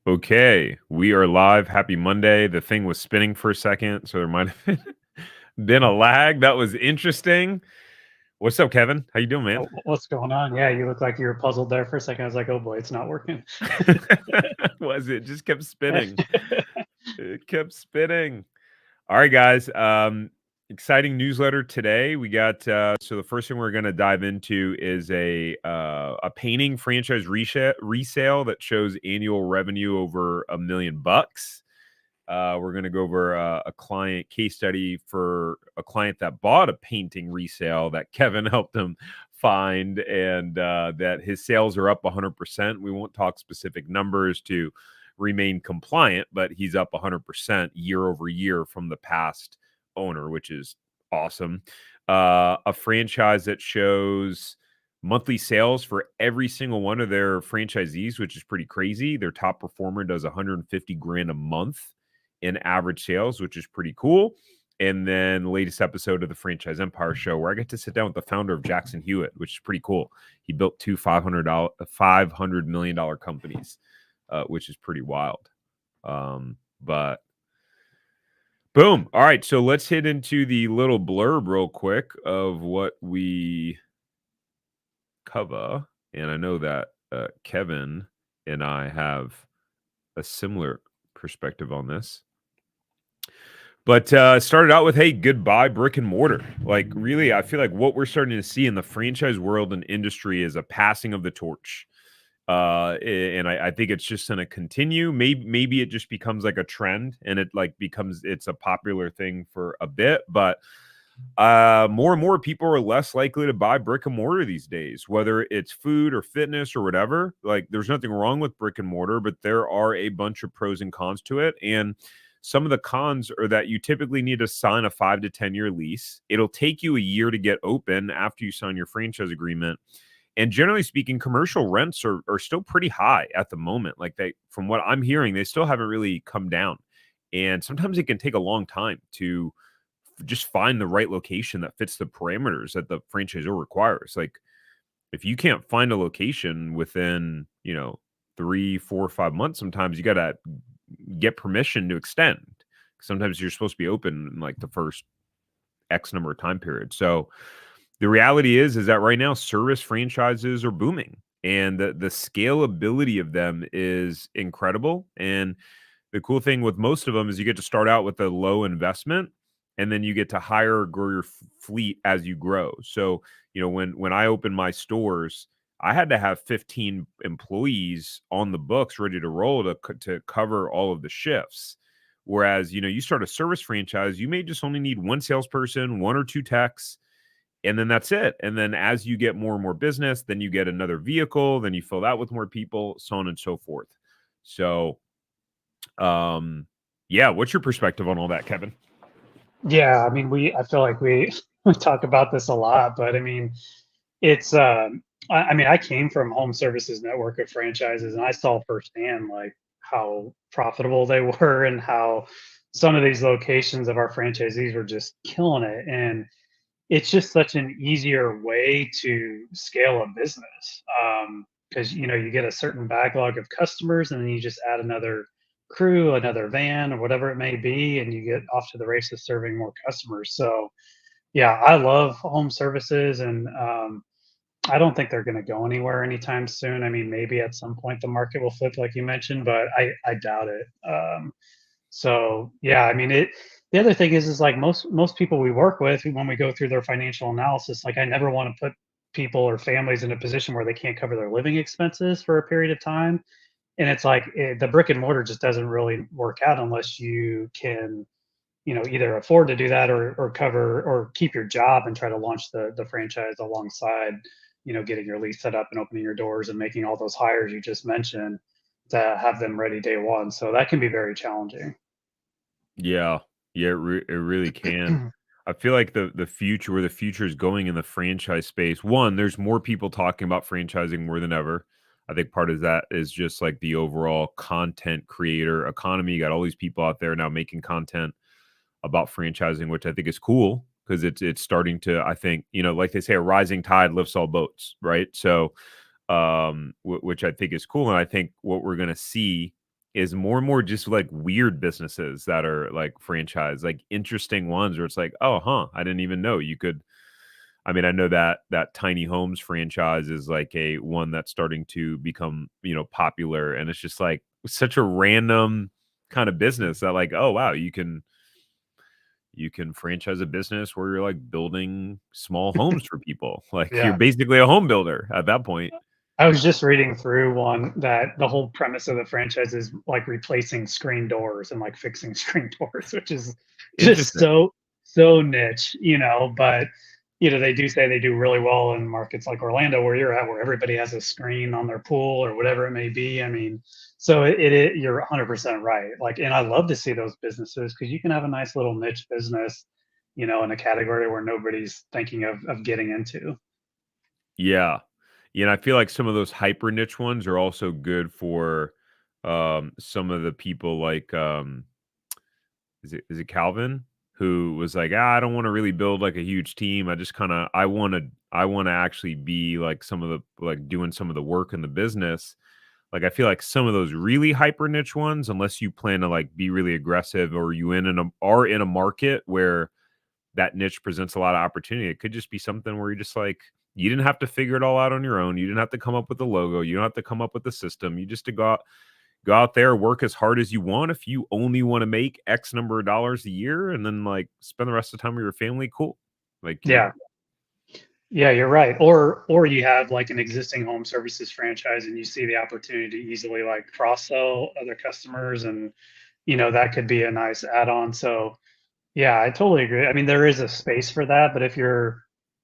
Okay, we are live. Happy Monday. The thing was spinning for a second, so there might have been a lag. That was interesting. What's up, Kevin? How you doing, man? Oh, what's going on? Yeah, you look like you were puzzled there for a second. I was like, oh boy, it's not working. Was it just kept spinning? It kept spinning. All right, guys. Exciting newsletter today. We got so the first thing we're going to dive into is a painting franchise resale that shows annual revenue over $1 million. We're going to go over a client case study for a client that bought a painting resale that Kevin helped him find, and that his sales are up 100%. We won't talk specific numbers to remain compliant, but he's up 100% year over year from the past owner, which is awesome. A franchise that shows monthly sales for every single one of their franchisees, which is pretty crazy. Their top performer does 150 grand a month in average sales, which is pretty cool. And then latest episode of the Franchise Empire show where I get to sit down with the founder of Jackson Hewitt, which is pretty cool. He built two $500 million companies, which is pretty wild. But boom. All right. So let's hit into the little blurb real quick of what we cover. And I know that Kevin and I have a similar perspective on this. But started out with, hey, goodbye brick and mortar. Like, really, I feel like what we're starting to see in the franchise world and industry is a passing of the torch. And I think it's just going to continue. Maybe it just becomes like a trend and it like becomes it's a popular thing for a bit. But more and more people are less likely to buy brick and mortar these days, whether it's food or fitness or whatever. Like, there's nothing wrong with brick and mortar, but there are a bunch of pros and cons to it. And some of the cons are that you typically need to sign a 5 to 10 year lease. It'll take you a year to get open after you sign your franchise agreement. And generally speaking, commercial rents are still pretty high at the moment. Like, from what I'm hearing, they still haven't really come down. And sometimes it can take a long time to just find the right location that fits the parameters that the franchisor requires. Like, if you can't find a location within, 3, 4, 5 months, sometimes you got to get permission to extend. Sometimes you're supposed to be open in like the first X number of time period. So the reality is that right now service franchises are booming and the scalability of them is incredible. And the cool thing with most of them is you get to start out with a low investment and then you get to hire or grow your fleet as you grow. So, when I opened my stores, I had to have 15 employees on the books ready to roll to cover all of the shifts. Whereas, you start a service franchise, you may just only need one salesperson, one or two techs, and then that's it. And then as you get more and more business, then you get another vehicle, then you fill that with more people, so on and so forth. So, yeah, what's your perspective on all that, Kevin? Yeah, I mean, I feel like we we talk about this a lot, but I mean, it's I mean, I came from home services network of franchises, and I saw firsthand like how profitable they were and how some of these locations of our franchisees were just killing it. And it's just such an easier way to scale a business because you get a certain backlog of customers and then you just add another crew, another van, or whatever it may be, and you get off to the races serving more customers. So yeah, I love home services, and I don't think they're going to go anywhere anytime soon. I mean, maybe at some point the market will flip like you mentioned, but I doubt it. So yeah, I mean it. The other thing is like most people we work with when we go through their financial analysis, like I never want to put people or families in a position where they can't cover their living expenses for a period of time. And it's like the brick and mortar just doesn't really work out unless you can, either afford to do that or cover or keep your job and try to launch the franchise alongside, getting your lease set up and opening your doors and making all those hires you just mentioned to have them ready day one. So that can be very challenging. Yeah. Yeah, it really can. I feel like the future where the future is going in the franchise space, one, there's more people talking about franchising more than ever. I think part of that is just like the overall content creator economy. You got all these people out there now making content about franchising, which I think is cool because it's starting to, I think, like they say, a rising tide lifts all boats, right? So which I think is cool. And I think what we're going to see is more and more just like weird businesses that are like franchise, like interesting ones where it's like, oh, huh, I didn't even know you could. I mean, I know that tiny homes franchise is like a one that's starting to become, popular, and it's just like such a random kind of business that like, oh wow, you can franchise a business where you're like building small homes for people. Like you're Yeah. basically a home builder at that point. I was just reading through one that the whole premise of the franchise is like replacing screen doors and like fixing screen doors, which is just Interesting. so niche, but they do say they do really well in markets like Orlando where you're at, where everybody has a screen on their pool or whatever it may be. I mean, so you're 100% right. Like, and I love to see those businesses because you can have a nice little niche business, in a category where nobody's thinking of getting into. Yeah. Yeah, and I feel like some of those hyper niche ones are also good for some of the people like is it Calvin who was like, I don't want to really build like a huge team. I just kind of I want to actually be like some of the like doing some of the work in the business. Like I feel like some of those really hyper niche ones, unless you plan to like be really aggressive or you are in a market where that niche presents a lot of opportunity. It could just be something where you're just like, you didn't have to figure it all out on your own. You didn't have to come up with the logo. You don't have to come up with the system. You just to go out there, work as hard as you want. If you only want to make X number of dollars a year and then like spend the rest of the time with your family, cool. Like you Yeah. Yeah, you're right. Or you have like an existing home services franchise and you see the opportunity to easily like cross sell other customers and that could be a nice add-on. So yeah, I totally agree. I mean, there is a space for that, but if you're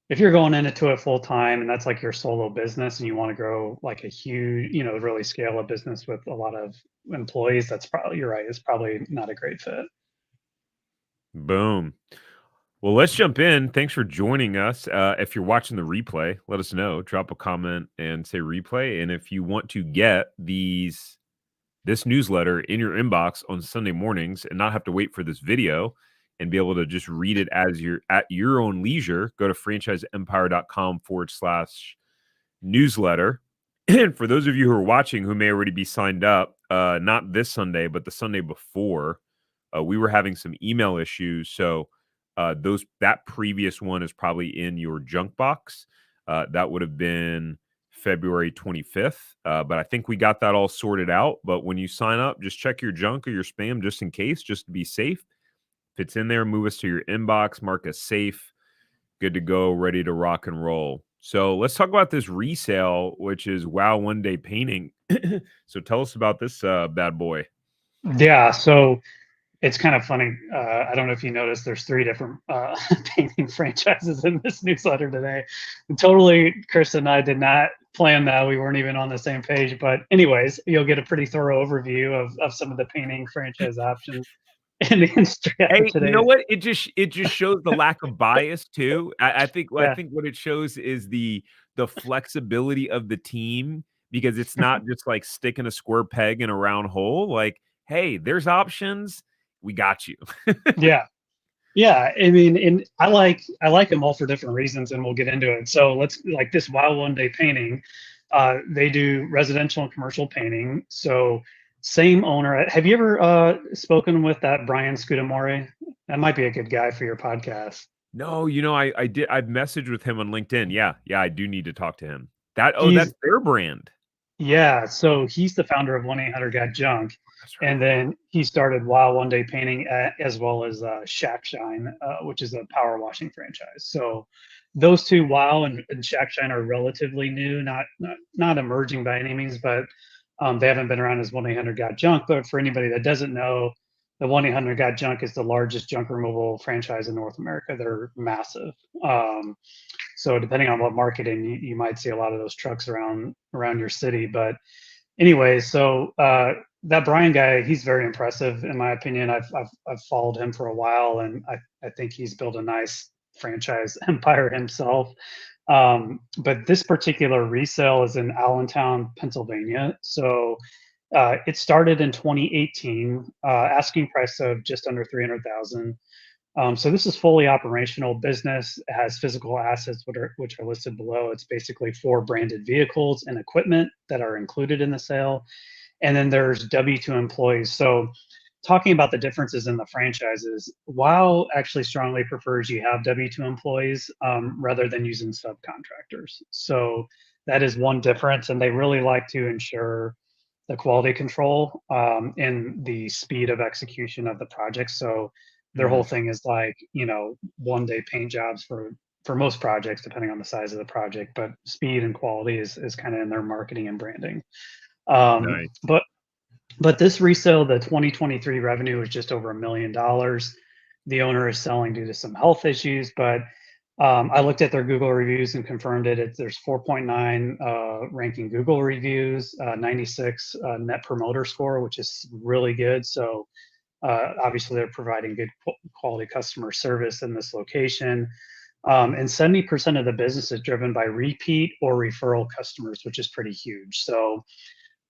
going into it full time and that's like your solo business and you want to grow like a huge, really scale a business with a lot of employees, that's probably you're right. It's probably not a great fit. boom. Well, let's jump in. Thanks for joining us. If you're watching the replay, let us know. Drop a comment and say replay. And if you want to get this newsletter in your inbox on Sunday mornings and not have to wait for this video and be able to just read it as you're at your own leisure, go to franchiseempire.com/newsletter. And for those of you who are watching who may already be signed up, not this Sunday, but the Sunday before, we were having some email issues. So that previous one is probably in your junk box. That would have been February 25th. But I think we got that all sorted out. But when you sign up, just check your junk or your spam just in case, just to be safe. If it's in there, move us to your inbox, mark us safe, good to go, ready to rock and roll. So let's talk about this resale, which is Wow One Day Painting. So tell us about this bad boy. Yeah, so it's kind of funny. I don't know if you noticed, there's three different painting franchises in this newsletter today. And totally, Chris and I did not plan that. We weren't even on the same page. But anyways, you'll get a pretty thorough overview of some of the painting franchise options in the industry after Hey, you know today's. what? It just shows the lack of bias too. I Yeah, think what it shows is the flexibility of the team because it's not just like sticking a square peg in a round hole. Like, hey, there's options. We got you. yeah. Yeah, I mean, and I like them all for different reasons, and we'll get into it. So let's like this Wow One Day Painting. They do residential and commercial painting. So same owner. Have you ever spoken with that Brian Scudamore? That might be a good guy for your podcast. No, I did. I've messaged with him on LinkedIn. Yeah, yeah, I do need to talk to him. He's That's their brand. Yeah, so he's the founder of 1-800-GOT-JUNK, That's right. and then he started Wow One Day Painting as well as Shack Shine, which is a power washing franchise. So those two, Wow and Shack Shine, are relatively new, not emerging by any means, but they haven't been around as 1-800-GOT-JUNK. But for anybody that doesn't know, the 1-800-GOT-JUNK is the largest junk removal franchise in North America. They're massive. So depending on what marketing, you might see a lot of those trucks around your city. But anyway, so that Brian guy, he's very impressive in my opinion. I've followed him for a while, and I think he's built a nice franchise empire himself. But this particular resale is in Allentown, Pennsylvania. So it started in 2018, asking price of just under 300,000. So this is fully operational business. It has physical assets which are listed below. It's basically 4 branded vehicles and equipment that are included in the sale. And then there's W-2 employees. So talking about the differences in the franchises, WOW actually strongly prefers you have W-2 employees rather than using subcontractors. So that is one difference, and they really like to ensure the quality control and the speed of execution of the project. So their whole Mm, thing is like, one day paint jobs for most projects, depending on the size of the project, but speed and quality is kind of in their marketing and branding. Um, nice. but but this resale, the 2023 revenue is just over $1 million. The owner is selling due to some health issues, but I looked at their Google reviews and confirmed it. There's 4.9 ranking Google reviews, 96 net promoter score, which is really good. So obviously they're providing good quality customer service in this location. And 70% of the business is driven by repeat or referral customers, which is pretty huge. So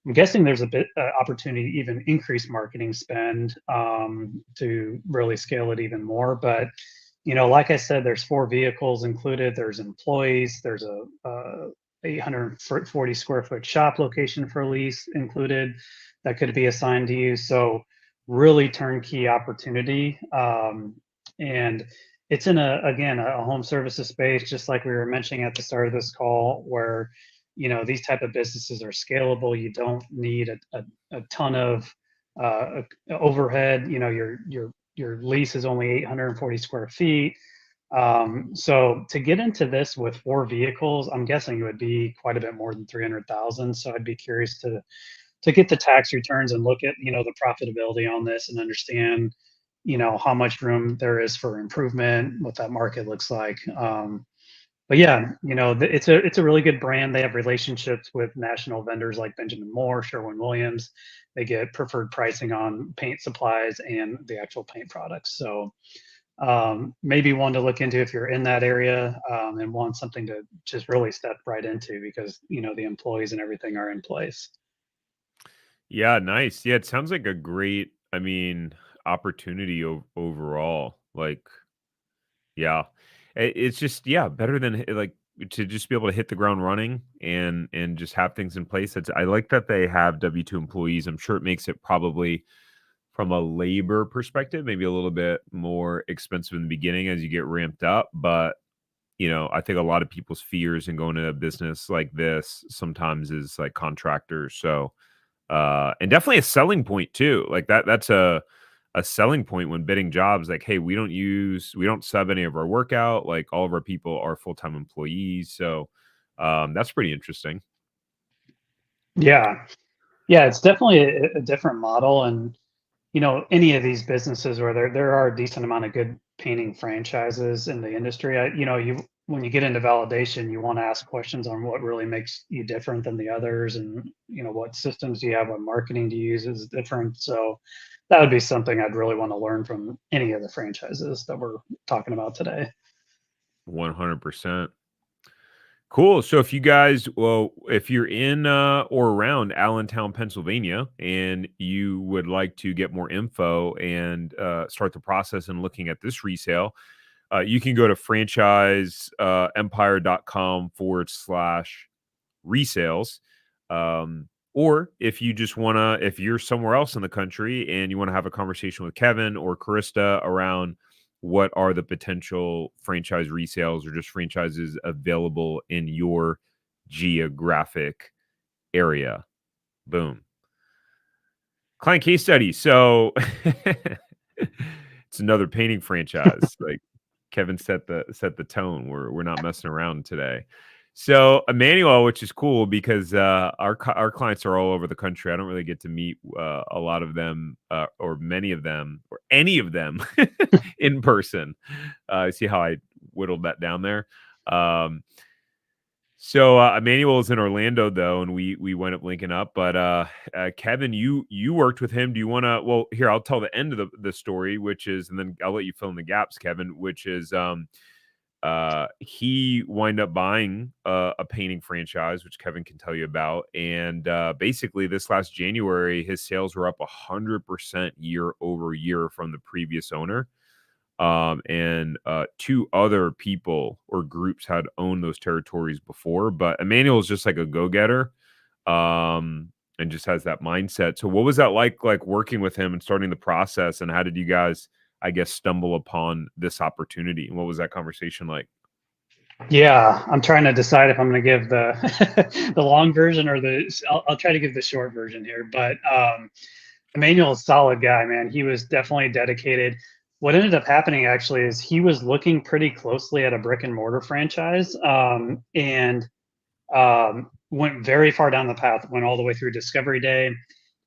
I'm guessing there's a bit opportunity to even increase marketing spend to really scale it even more. But like I said, there's 4 vehicles included. There's employees. There's a 840 square foot shop location for lease included that could be assigned to you. So really turnkey opportunity. And it's in a home services space, just like we were mentioning at the start of this call, where these type of businesses are scalable. You don't need a ton of overhead. Your lease is only 840 square feet. So to get into this with 4 vehicles, I'm guessing it would be quite a bit more than 300,000. So I'd be curious to get the tax returns and look at the profitability on this and understand how much room there is for improvement, what that market looks like. But yeah, it's a really good brand. They have relationships with national vendors like Benjamin Moore, Sherwin-Williams. They get preferred pricing on paint supplies and the actual paint products. So maybe one to look into if you're in that area and want something to just really step right into because the employees and everything are in place. Yeah, nice. Yeah, it sounds like a great, I mean, opportunity overall. Like, yeah, it's just yeah, better than like to just be able to hit the ground running and just have things in place. I like that they have W-2 employees. I'm sure it makes it probably from a labor perspective, maybe a little bit more expensive in the beginning as you get ramped up. But I think a lot of people's fears in going to a business like this sometimes is like contractors. So and definitely a selling point too. Like that's a selling point when bidding jobs, like, hey, we don't sub any of our work out. Like all of our people are full-time employees. So that's pretty interesting. Yeah, yeah, it's definitely a different model, and any of these businesses where there are a decent amount of good painting franchises in the industry. You when you get into validation, you want to ask questions on what really makes you different than the others, and what systems do you have, what marketing do you use is different. So that would be something I'd really want to learn from any of the franchises that we're talking about today. 100%. Cool. So if you're in or around Allentown, Pennsylvania, and you would like to get more info and start the process and looking at this resale, you can go to franchiseempire.com/resales. Or if you're somewhere else in the country and you want to have a conversation with Kevin or Krista around what are the potential franchise resales or just franchises available in your geographic area. Boom. Client case study. So it's another painting franchise. Like Kevin set the tone. We're not messing around today. So Emmanuel, which is cool because our clients are all over the country. I don't really get to meet a lot of them or many of them or any of them in person. See how I whittled that down there. So Emmanuel is in Orlando though, and we went up linking up. But Kevin, you worked with him. Do you want to? Well, here I'll tell the end of the story, which is, and then I'll let you fill in the gaps, Kevin. Which is he wind up buying a painting franchise, which Kevin can tell you about. And basically, this last January, his sales were up 100% year over year from the previous owner. And 2 other people or groups had owned those territories before, but Emmanuel is just like a go-getter. and just has that mindset. So what was that like working with him and starting the process, and how did you guys, I guess, stumble upon this opportunity? And what was that conversation like? Yeah, I'm trying to decide if I'm going to give the the long version or I'll try to give the short version here. But Emmanuel's a solid guy, man. He was definitely dedicated. What ended up happening actually is he was looking pretty closely at a brick and mortar franchise, and went very far down the path, went all the way through discovery day,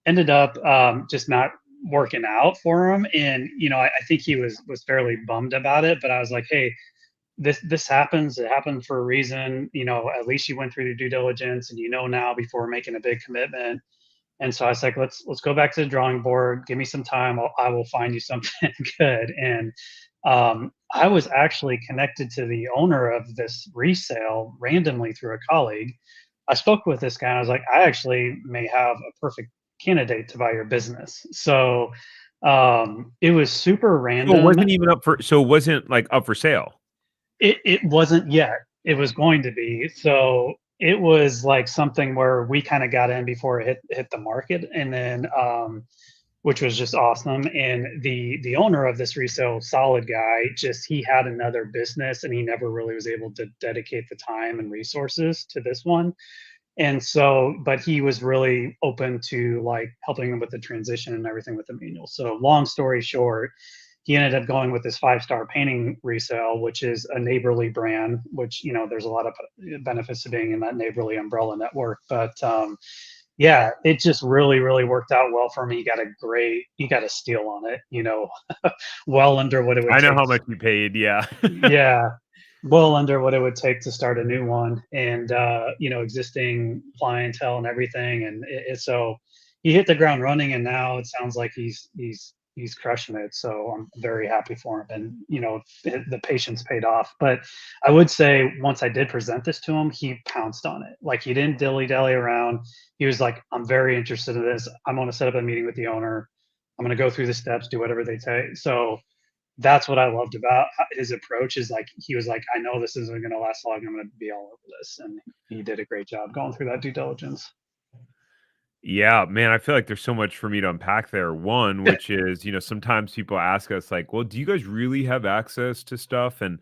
ended up just not working out for him. And I think he was fairly bummed about it. But I was like, hey, this happens. It happened for a reason. At least you went through the due diligence, and now before making a big commitment. And so I was like, let's go back to the drawing board. Give me some time. I will find you something good. And I was actually connected to the owner of this resale randomly through a colleague. I spoke with this guy, and I was like, I actually may have a perfect candidate to buy your business. So it was super So it random. wasn't even up for, so it wasn't like up for sale. It wasn't yet. It was going to be. So it was like something where we kind of got in before it hit the market, and then which was just awesome. And the owner of this resale, solid guy, just he had another business and he never really was able to dedicate the time and resources to this one. And so, but he was really open to like helping him with the transition and everything with the manual. So long story short, he ended up going with this 5-star painting resale, which is a neighborly brand, which, there's a lot of benefits to being in that neighborly umbrella network. But yeah, it just really, really worked out well for me. He got a steal on it, well under what it would I know take. how much you paid. Yeah. Yeah, well under what it would take to start a new one, and existing clientele and everything. And so he hit the ground running, and now it sounds like he's crushing it. So I'm very happy for him, and the patience paid off. But I would say once I did present this to him, he pounced on it. Like, he didn't dilly dally around. He was like, I'm very interested in this. I'm going to set up a meeting with the owner. I'm going to go through the steps, do whatever they say. So that's what I loved about his approach, is like, he was like, I know this isn't going to last long. I'm going to be all over this. And he did a great job going through that due diligence. Yeah, man, I feel like there's so much for me to unpack there. One, which is, sometimes people ask us like, "Well, do you guys really have access to stuff?" And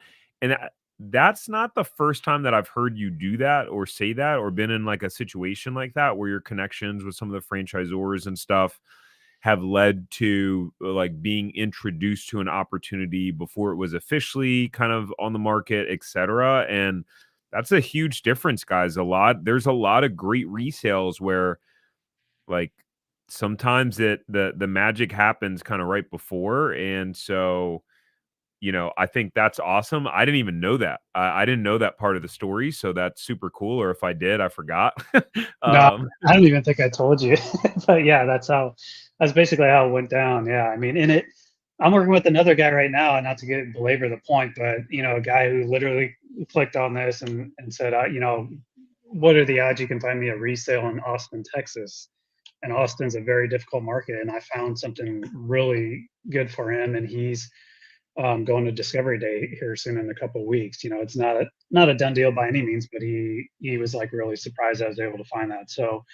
that's not the first time that I've heard you do that or say that or been in like a situation like that where your connections with some of the franchisors and stuff have led to like being introduced to an opportunity before it was officially kind of on the market, etc. And that's a huge difference, guys. There's a lot of great resales where like, sometimes the magic happens kinda right before, and so, I think that's awesome. I didn't even know that. I didn't know that part of the story, so that's super cool, or if I did, I forgot. No, Um, I don't even think I told you, but yeah, that's basically how it went down. Yeah, I mean, I'm working with another guy right now, and not to belabor the point, but a guy who literally clicked on this and said, what are the odds you can find me a resale in Austin, Texas? And Austin's a very difficult market, and I found something really good for him, and he's going to Discovery Day here soon in a couple of weeks. It's not a done deal by any means, but he was like really surprised I was able to find that. So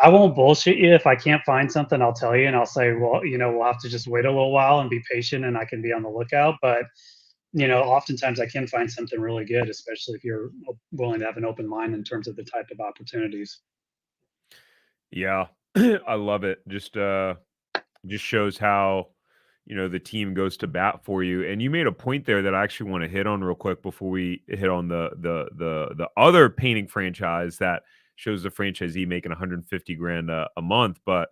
I won't bullshit you. If I can't find something, I'll tell you, and I'll say, well, we'll have to just wait a little while and be patient, and I can be on the lookout. But oftentimes I can find something really good, especially if you're willing to have an open mind in terms of the type of opportunities. yeah, I love it. Just shows how, the team goes to bat for you. And you made a point there that I actually want to hit on real quick before we hit on the other painting franchise that shows the franchisee making 150 grand a month. But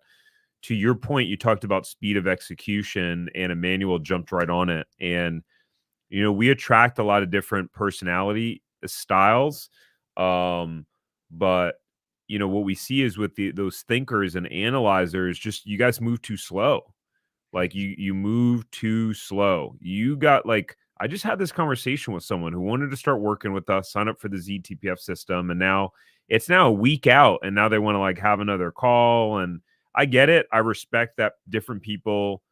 to your point, you talked about speed of execution, and Emmanuel jumped right on it. And we attract a lot of different personality styles. Um, but what we see is with those thinkers and analyzers, just you guys move too slow. Like you move too slow. You got like I just had this conversation with someone who wanted to start working with us, sign up for the ZTPF system, and now it's now a week out, and now they want to like have another call. And I get it. I respect that different people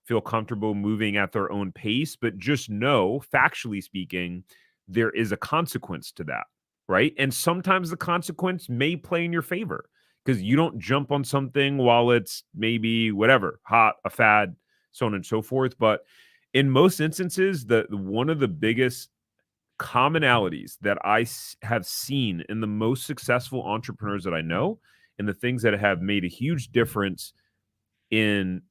feel comfortable moving at their own pace, but just know, factually speaking, there is a consequence to that, right? And sometimes the consequence may play in your favor. because you don't jump on something while it's maybe whatever, hot, a fad, so on and so forth. But in most instances, the one of the biggest commonalities that have seen in the most successful entrepreneurs that I know, and the things that have made a huge difference in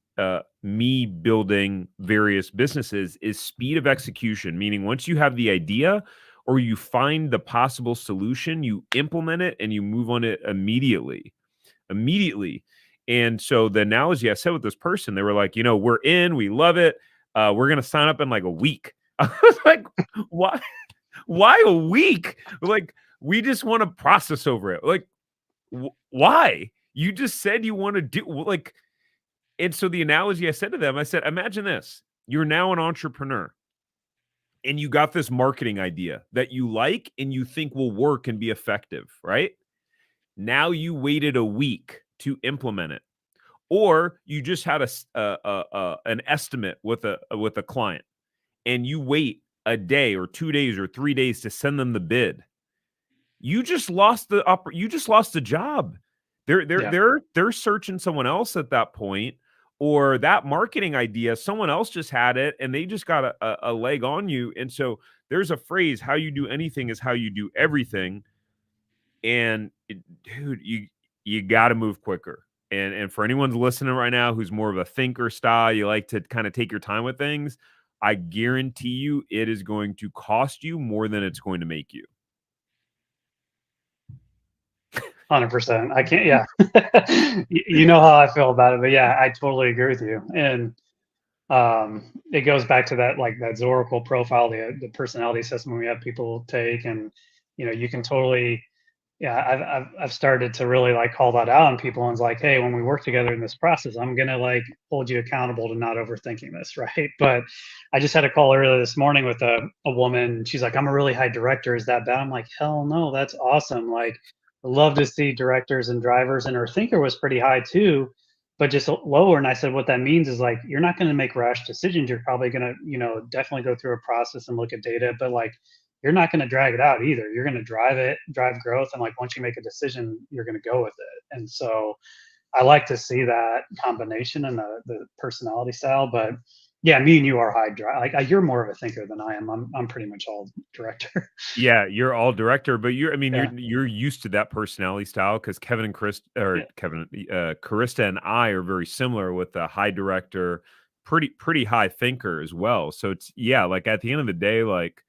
me building various businesses, is speed of execution. Meaning, once you have the idea or you find the possible solution, you implement it and you move on it immediately. Immediately. And so the analogy I said with this person, they were like, we're in, we love it. We're going to sign up in like a week. I was like, why? Why a week? Like, we just want to process over it. Like, why? You just said you want to do, like, and so the analogy I said to them, I said, imagine this. You're now an entrepreneur and you got this marketing idea that you like and you think will work and be effective, right? Now you waited a week to implement it, or you just had an estimate with a client, and you wait a day or 2 days or 3 days to send them the bid. You just lost the job. Yeah. They're searching someone else at that point, or that marketing idea, someone else just had it and they just got a leg on you. And so there's a phrase, how you do anything is how you do everything. And dude, you got to move quicker. And for anyone listening right now who's more of a thinker style, you like to kind of take your time with things, I guarantee you it is going to cost you more than it's going to make you. 100%. I can't, yeah. You know how I feel about it, but yeah, I totally agree with you. And it goes back to that, like that Zoracle profile, the personality assessment we have people take. And, you can totally, yeah, I've started to really like call that out on people, and it's like, hey, when we work together in this process, I'm gonna like hold you accountable to not overthinking this, right? But I just had a call earlier this morning with a woman. She's like, I'm a really high director. Is that bad? I'm like, hell no, that's awesome. Like, I love to see directors and drivers, and her thinker was pretty high too, but just lower. And I said, what that means is like, you're not going to make rash decisions. You're probably going to, definitely go through a process and look at data, but like, you're not going to drag it out either. You're going to drive growth. And like, once you make a decision, you're going to go with it. And so I like to see that combination and the personality style. But yeah, me and you are high drive. Like, you're more of a thinker than I am. I'm pretty much all director. Yeah, you're all director, but Yeah. you're used to that personality style, because Kevin and Chris, or Yeah. Kevin, Carissa and I are very similar with the high director, pretty high thinker as well. So it's, yeah, like at the end of the day, like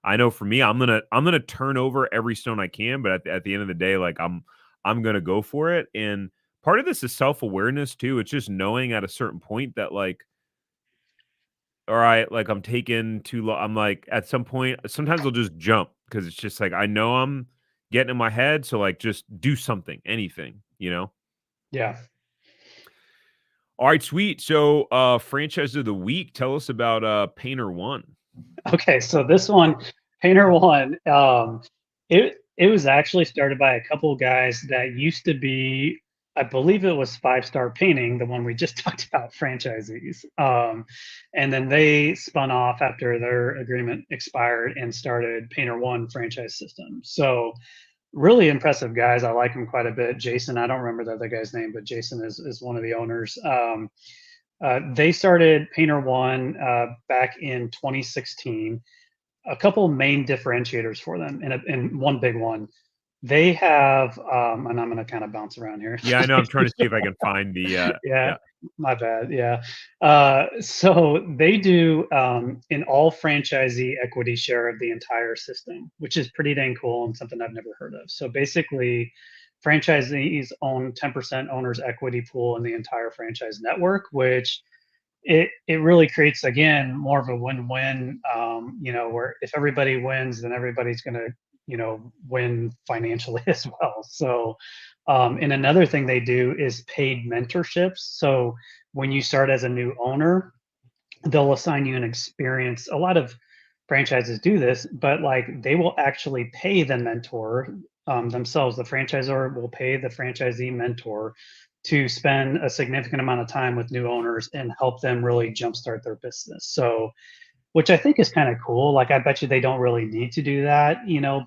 I know for me, I'm gonna turn over every stone I can, but at the end of the day, like I'm gonna go for it. And part of this is self-awareness too. It's just knowing at a certain point that, like, all right, like I'm taking too long. I'm like, at some point, sometimes I'll just jump because it's just like I know I'm getting in my head. So like, just do something, anything. Yeah. All right, sweet. So franchise of the week, tell us about Painter One. Okay, so this one, Painter One, it was actually started by a couple of guys that used to be, I believe it was Five Star Painting, the one we just talked about, franchisees. And then they spun off after their agreement expired and started Painter One franchise system. So really impressive guys. I like them quite a bit. Jason, I don't remember the other guy's name, but Jason is one of the owners. They started Painter One back in 2016. A couple main differentiators for them, and one big one. They have, and I'm going to kind of bounce around here. Yeah, I know. I'm trying to see if I can find the. Yeah, Yeah. my bad. Yeah. So they do an all franchisee equity share of the entire system, which is pretty dang cool and something I've never heard of. So basically, franchisees own 10% owners equity pool in the entire franchise network, which it really creates, again, more of a win-win, where if everybody wins, then everybody's going to win financially as well. So and another thing they do is paid mentorships. So when you start as a new owner, they'll assign you an experience. A lot of franchises do this, but like they will actually pay the mentor themselves. The franchisor will pay the franchisee mentor to spend a significant amount of time with new owners and help them really jumpstart their business. So which I think is kind of cool. Like, I bet you they don't really need to do that,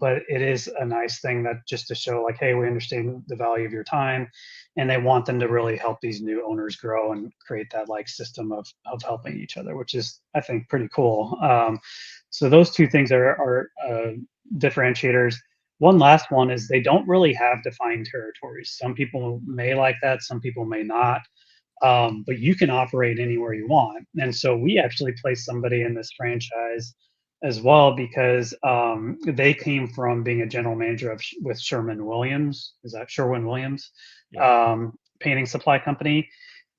but it is a nice thing that just to show, like, hey, we understand the value of your time, and they want them to really help these new owners grow and create that like system of helping each other, which is, I think, pretty cool. So those two things are differentiators. One last one is they don't really have defined territories. Some people may like that, some people may not, but you can operate anywhere you want. And so we actually placed somebody in this franchise as well because they came from being a general manager with Sherman Williams. Is that Sherwin Williams Yeah. painting supply company?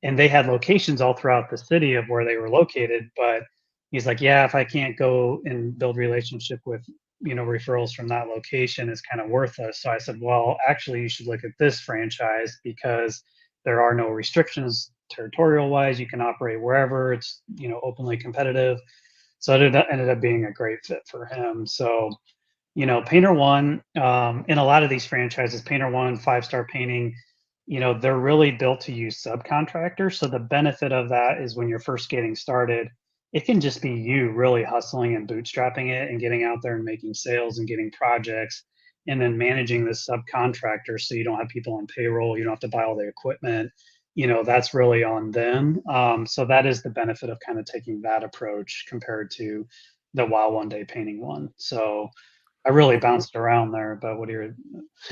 And they had locations all throughout the city of where they were located. But he's like, yeah, if I can't go and build relationship with referrals from that location, is kind of worthless. So I said, well, actually, you should look at this franchise because there are no restrictions territorial wise. You can operate wherever. It's openly competitive. So it ended up being a great fit for him. So Painter One, in a lot of these franchises, Painter One, Five Star Painting, they're really built to use subcontractors. So the benefit of that is when you're first getting started, it can just be you really hustling and bootstrapping it and getting out there and making sales and getting projects and then managing the subcontractors so you don't have people on payroll, you don't have to buy all the equipment. That's really on them. So that is the benefit of kind of taking that approach compared to the Wow One Day Painting one. So I really Well, bounced around there, but what are your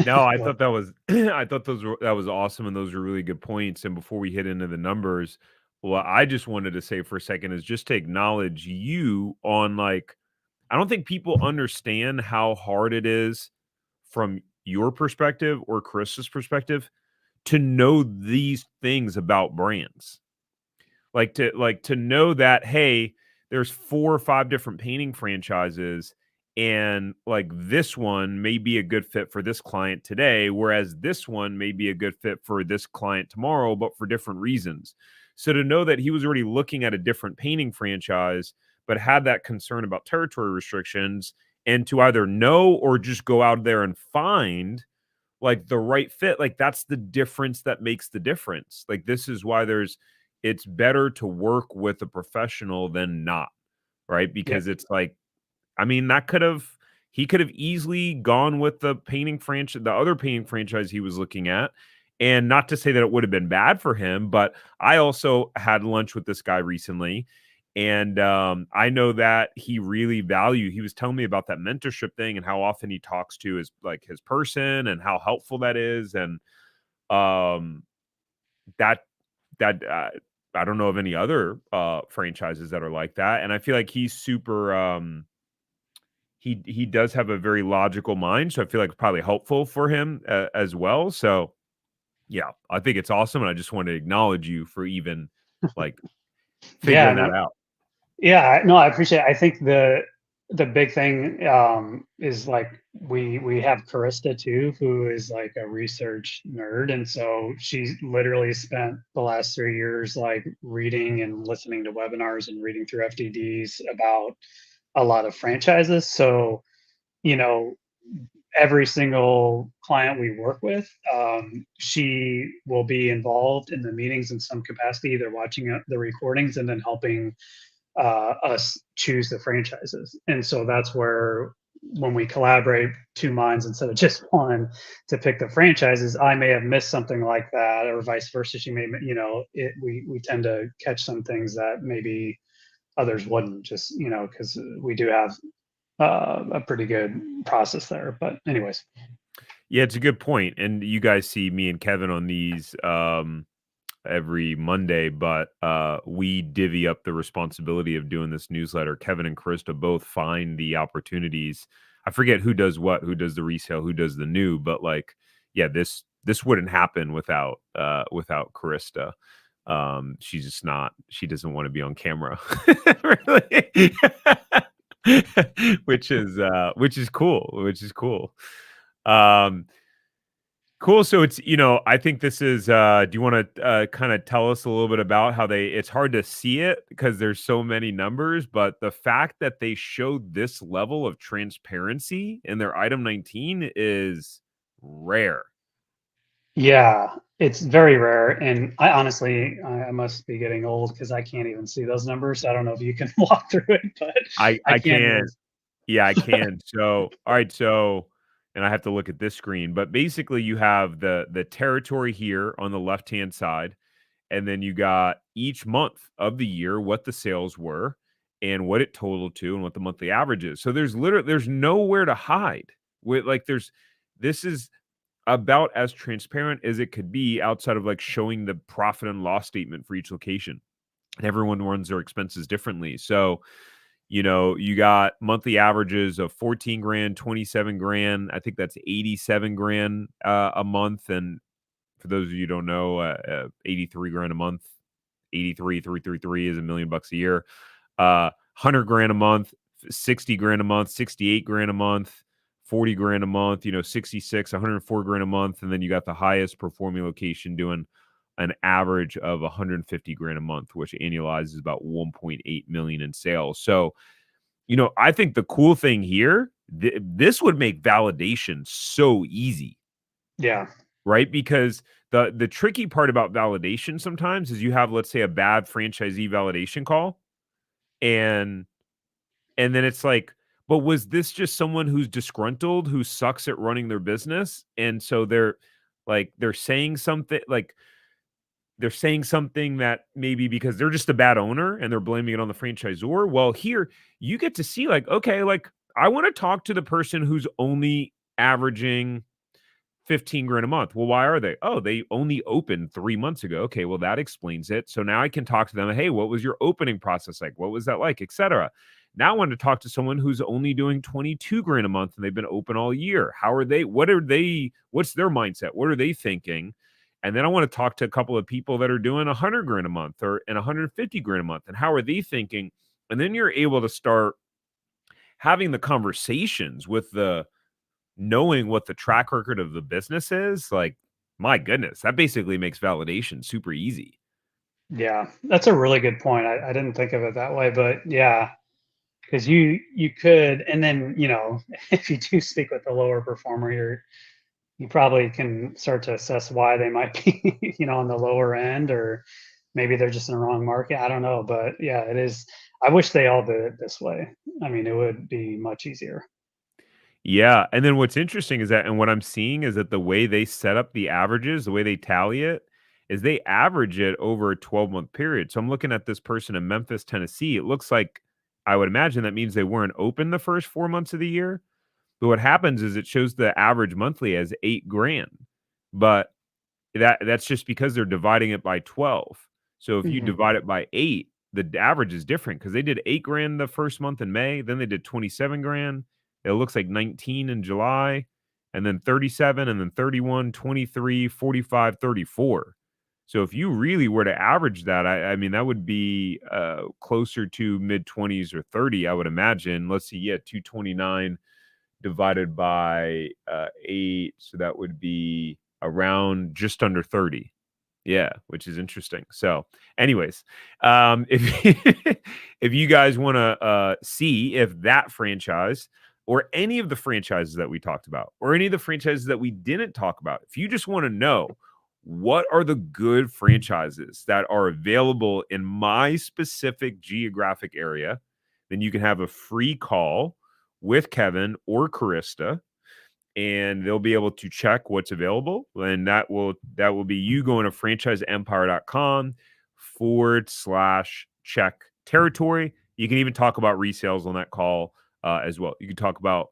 no, I what? thought that was I thought that was awesome, and those were really good points. And before we hit into the numbers, what I just wanted to say for a second is just to acknowledge you on like I don't think people understand how hard it is from your perspective or Chris's perspective to know these things about brands. Like to know that, hey, there's 4 or 5 different painting franchises, and like this one may be a good fit for this client today, whereas this one may be a good fit for this client tomorrow, but for different reasons. So to know that he was already looking at a different painting franchise, but had that concern about territory restrictions, and to either know or just go out there and find like the right fit, like that's the difference that makes the difference. Like this is why it's better to work with a professional than not, right? Yep. Because it's like, I mean, he could have easily gone with the other painting franchise he was looking at. And not to say that it would have been bad for him, but I also had lunch with this guy recently. And I know that he was telling me about that mentorship thing and how often he talks to his person and how helpful that is. And um, that, that I don't know of any other franchises that are like that. And I feel like he's super, he does have a very logical mind, so I feel like it's probably helpful for him as well. So yeah, I think it's awesome, and I just want to acknowledge you for even like Yeah, figuring that no, out. yeah, no, I appreciate it. I think the big thing is like we have Carista too, who is like a research nerd, and so she's literally spent the last 3 years like reading and listening to webinars and reading through FDDs about a lot of franchises. So you know, every single client we work with, she will be involved in the meetings in some capacity, either watching the recordings and then helping us choose the franchises. And so that's where when we collaborate two minds instead of just one to pick the franchises, I may have missed something like that, or vice versa. She may, we tend to catch some things that maybe others wouldn't, just because we do have a pretty good process there. But anyways, Yeah, it's a good point. And you guys see me and Kevin on these every Monday, but we divvy up the responsibility of doing this newsletter. Kevin and Krista both find the opportunities. I forget who does what, who does the resale, who does the new, but like, yeah, this wouldn't happen without Krista. She's just not, she doesn't want to be on camera. Really. Which is cool, which is cool. Um Cool. So it's, I think this is do you want to kind of tell us a little bit about how it's hard to see it because there's so many numbers, but the fact that they showed this level of transparency in their item 19 is rare. Yeah, it's very rare. And I honestly, I must be getting old because I can't even see those numbers. I don't know if you can walk through it, but I I can't even. can. Yeah, I can. So, all right, so and I have to look at this screen, but basically you have the territory here on the left-hand side, and then you got each month of the year what the sales were and what it totaled to and what the monthly average is. So there's nowhere to hide. With like there's this is about as transparent as it could be outside of like showing the profit and loss statement for each location. And everyone runs their expenses differently. So, you got monthly averages of 14 grand, 27 grand. I think that's 87 grand a month. And for those of you who don't know, 83 grand a month, 83,333 is $1,000,000 a year. 100 grand a month, 60 grand a month, 68 grand a month, 40 grand a month, 66, 104 grand a month. And then you got the highest performing location doing an average of 150 grand a month, which annualizes about 1.8 million in sales. So, I think the cool thing here, this would make validation so easy, Yeah, right? Because the tricky part about validation sometimes is you have, let's say, a bad franchisee validation call, and then it's like, but was this just someone who's disgruntled, who sucks at running their business? And so they're saying something like they're saying something that maybe because they're just a bad owner and they're blaming it on the franchisor. Well, here you get to see like, okay, like I want to talk to the person who's only averaging 15 grand a month. Well, why are they? Oh, they only opened 3 months ago. Okay, well, that explains it. So now I can talk to them. Hey, what was your opening process like? What was that like, etc. Now I want to talk to someone who's only doing 22 grand a month and they've been open all year. How are they? What's their mindset? What are they thinking? And then I want to talk to a couple of people that are doing 100 grand a month and 150 grand a month. And how are they thinking? And then you're able to start having the conversations with the knowing what the track record of the business is, like, my goodness, that basically makes validation super easy. yeah, that's a really good point. I didn't think of it that way, but yeah, because you could, and then if you do speak with the lower performer, you probably can start to assess why they might be on the lower end, or maybe they're just in the wrong market. I don't know, but yeah, it is. I wish they all did it this way. I mean, it would be much easier. Yeah, and then what's interesting is that and what I'm seeing is that the way they set up the averages, the way they tally it, is they average it over a 12-month period. So I'm looking at this person in Memphis, Tennessee. It looks like I would imagine that means they weren't open the first 4 months of the year. But what happens is it shows the average monthly as 8 grand. But that's just because they're dividing it by 12. So if you Mhm. divide it by 8, the average is different because they did 8 grand the first month in May, then they did 27 grand. It looks like 19 in July, and then 37, and then 31, 23, 45, 34. So if you really were to average that, I mean, that would be closer to mid 20s or 30, I would imagine. Let's see, yeah, 229 divided by 8. So that would be around just under 30. Yeah, which is interesting. So, anyways, if if you guys want to see if that franchise or any of the franchises that we talked about, or any of the franchises that we didn't talk about, if you just want to know what are the good franchises that are available in my specific geographic area, then you can have a free call with Kevin or Carista, and they'll be able to check what's available. And that will be you going to franchiseempire.com/check territory. You can even talk about resales on that call as well. You can talk about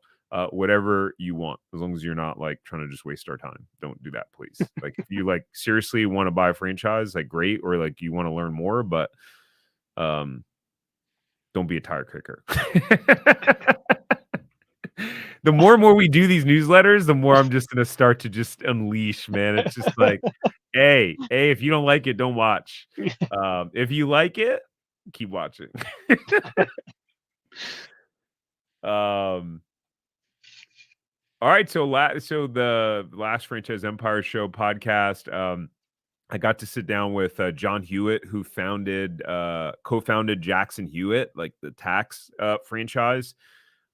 whatever you want, as long as you're not like trying to just waste our time. Don't do that, please. Like if you like seriously want to buy a franchise, like great, or like you want to learn more, but um don't be a tire kicker. The more and more we do these newsletters, the more I'm just gonna start to just unleash, man. It's just like, hey, if you don't like it, don't watch. If you like it, keep watching. Um, all right, so the last Franchise Empire Show podcast, I got to sit down with John Hewitt, who co-founded Jackson Hewitt, like the tax franchise.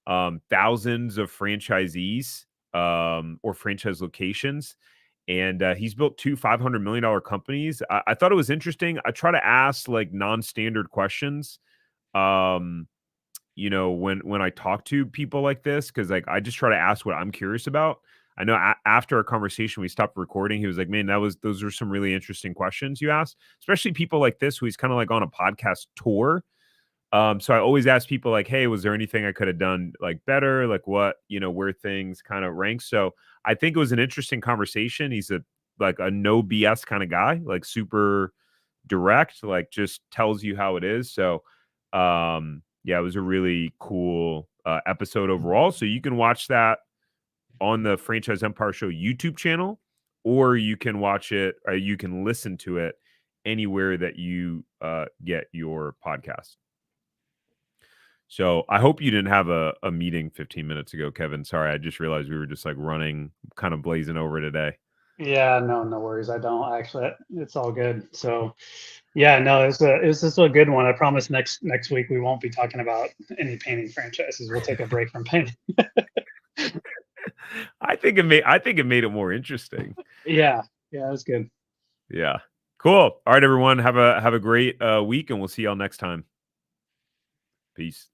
Thousands of franchisees or franchise locations. and he's built 2 $500 million companies. I thought it was interesting. I try to ask like non-standard questions. When I talk to people like this, because like I just try to ask what I'm curious about. I know after our conversation, we stopped recording. He was like, "Man, those are some really interesting questions you asked, especially people like this who he's kind of like on a podcast tour." So I always ask people like, "Hey, was there anything I could have done like better? Like what where things kind of rank?" So I think it was an interesting conversation. He's a no BS kind of guy, like super direct, like just tells you how it is. So yeah, it was a really cool episode overall. So you can watch that on the Franchise Empire Show YouTube channel, or you can watch it, or you can listen to it anywhere that you get your podcast. So I hope you didn't have a meeting 15 minutes ago, Kevin. Sorry, I just realized we were just like running, kind of blazing over today. Yeah, no worries. I don't actually. It's all good. So, yeah, no, it's just a good one. I promise next week we won't be talking about any painting franchises. We'll take a break from painting. I think it made it more interesting. Yeah, yeah, that's good. Yeah. Cool. All right, everyone. Have a great week, and we'll see y'all next time. Peace.